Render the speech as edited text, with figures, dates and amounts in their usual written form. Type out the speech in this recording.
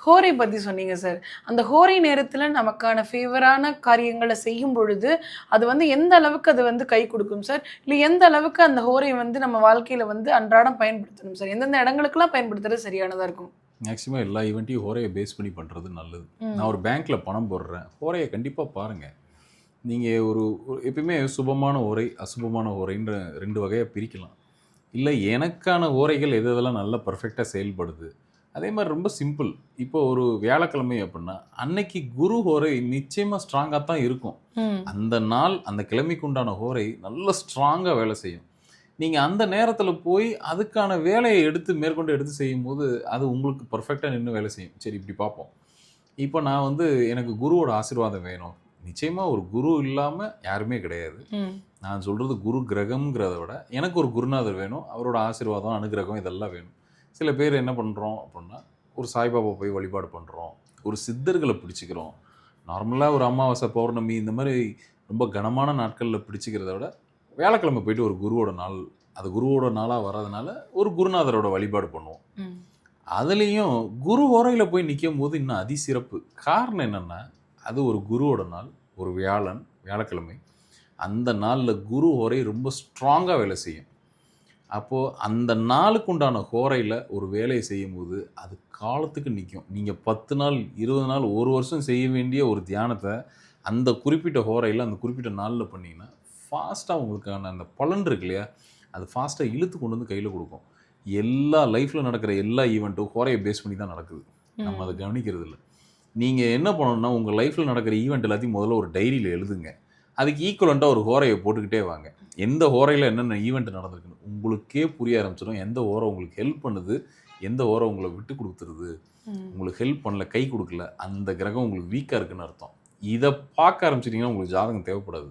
ஹோரை பத்தி சொன்னீங்க சார். அந்த ஹோரை நேரத்துல நமக்கான ஃபேவரான காரியங்கள செய்யும் பொழுது, அது வந்து எந்த அளவுக்கு அது வந்து கை குடுக்கும் சார்? இல்ல எந்த அளவுக்கு அந்த ஹோரை வந்து நம்ம வாழ்க்கையில வந்து அன்றாடம் பயன்படுத்தணும் சார்? எந்தெந்த இடங்களுக்கெல்லாம் பயன்படுத்துறது சரியானதா இருக்கும்? மேக்ஸிமம் எல்லா ஈவெண்ட்டையும் ஹோரையை பேஸ் பண்ணி பண்ணுறது நல்லது. நான் ம். ஒரு பேங்க்கில் பணம் போடுறேன், ஹோரையை கண்டிப்பாக பாருங்கள். நீங்கள் எப்பயுமே சுபமான ஓரை அசுபமான ஓரைன்ற 2 வகையாக பிரிக்கலாம். இல்லை எனக்கான ஓரைகள் எது எதெல்லாம் நல்லா பர்ஃபெக்டாக செயல்படுது. அதே மாதிரி ரொம்ப சிம்பிள். இப்போ ஒரு வியாழக்கிழமை அப்படின்னா அன்னைக்கு குரு ஹோரை நிச்சயமாக ஸ்ட்ராங்காக தான் இருக்கும். ம். அந்த நாள் அந்த கிழமைக்கு உண்டான ஹோரை நல்ல ஸ்ட்ராங்காக வேலை செய்யும். நீங்கள் அந்த நேரத்தில் போய் அதுக்கான வேலையை மேற்கொண்டு எடுத்து செய்யும்போது அது உங்களுக்கு பர்ஃபெக்டாக நின்று வேலை செய்யும். சரி, இப்படி பார்ப்போம். இப்போ நான் வந்து எனக்கு குருவோட ஆசீர்வாதம் வேணும். நிச்சயமாக ஒரு குரு இல்லாமல் யாருமே கிடையாது. ம். நான் சொல்கிறது குரு கிரகம்ங்கிறத விட எனக்கு ஒரு குருநாதர் வேணும். அவரோட ஆசீர்வாதம், அனுகிரகம் இதெல்லாம் வேணும். சில பேர் என்ன பண்ணுறோம் அப்படின்னா, ஒரு சாய்பாபா போய் வழிபாடு பண்ணுறோம், ஒரு சித்தர்களை பிடிச்சிக்கிறோம். நார்மலாக ஒரு அமாவாசை, பௌர்ணமி இந்த மாதிரி ரொம்ப கனமான நாட்களில் பிடிச்சிக்கிறத விட வியாழக்கிழமை போயிட்டு ஒரு குருவோட நாள், அது குருவோட நாளாக வர்றதுனால ஒரு குருநாதரோட வழிபாடு பண்ணுவோம். ம். அதுலேயும் குரு ஓரையில் போய் நிற்கும் போது இன்னும் அதிசிறப்பு. காரணம் என்னென்னா, அது ஒரு குருவோட நாள், ஒரு வியாழக்கிழமை. அந்த நாளில் குரு ஹோரை ரொம்ப ஸ்ட்ராங்காக வேலை செய்யும். அப்போது அந்த நாளுக்கு உண்டான ஹோரையில் ஒரு வேலையை செய்யும்போது அது காலத்துக்கு நிற்கும். நீங்கள் 10 நாள், 20 நாள், 1 வருஷம் செய்ய வேண்டிய ஒரு தியானத்தை அந்த குறிப்பிட்ட ஹோரையில் அந்த குறிப்பிட்ட நாளில் பண்ணிங்கன்னா ஃபாஸ்ட்டாக உங்களுக்கான அந்த பலன் இருக்கு இல்லையா, அது ஃபாஸ்ட்டாக இழுத்து கொண்டு வந்து கையில் கொடுக்கும். எல்லா லைஃப்பில் நடக்கிற எல்லா ஈவெண்ட்டும் ஹோரையை பேஸ் பண்ணி தான் நடக்குது. நம்ம அதை கவனிக்கிறது இல்லை. நீங்கள் என்ன பண்ணணும்னா, உங்கள் லைஃப்பில் நடக்கிற ஈவெண்ட் எல்லாத்தையும் முதல்ல ஒரு டைரியில் எழுதுங்க. அதுக்கு ஈக்குவலண்ட்டாக ஒரு ஹோரையை போட்டுக்கிட்டே வாங்க. எந்த ஹோரையில் என்னென்ன ஈவெண்ட் நடந்திருக்குன்னு உங்களுக்கே புரிய ஆரம்பிச்சிடும். எந்த ஹோரை உங்களுக்கு ஹெல்ப் பண்ணுது, எந்த ஹோரை உங்களை விட்டு கொடுத்துருது, உங்களுக்கு ஹெல்ப் பண்ணல, கை கொடுக்கல, அந்த கிரகம் உங்களுக்கு வீக்காக இருக்குன்னு அர்த்தம். இதை பார்க்க ஆரம்பிச்சிட்டிங்கன்னா உங்களுக்கு ஜாதகம் தேவைப்படாது.